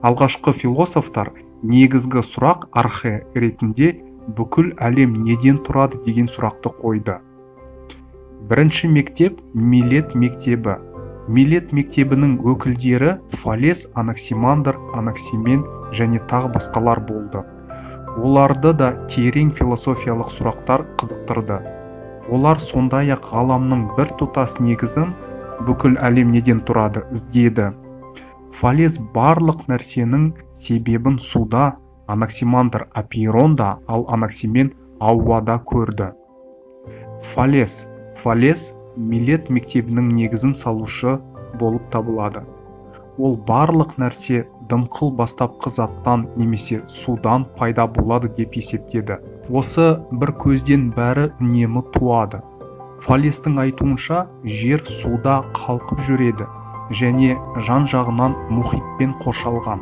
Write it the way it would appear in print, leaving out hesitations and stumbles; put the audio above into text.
Алғашқы философтар негізгі сұрақ архе ретінде бүкіл әлем неден тұрады деген сұрақты қойды. Бірінші мектеп Милет мектебі. Милет мектебінің өкілдері Фалес, Анаксимандр, Анаксимен және тағы басқалар болды. Оларды да терең философиялық сұрақтар қызықтырды. Олар сондай-ақ ғаламның бір тұтас негізін, бүкіл әлем неден тұрады, іздеді. Фалес барлық нәрсенің себебін суда, Анаксимандр Апейронда, ал Анаксимен ауада көрді. Фалес Милет мектебінің негізін салушы болып табылады. Ол барлық нәрсе дымқыл бастапқы заттан немесе судан пайда болады деп есептеді. Осы бір көзден бәрі үнемі туады. Фалестің айтуынша, жер суда қалқып жүреді және жан-жағынан мұхитпен қоршалған.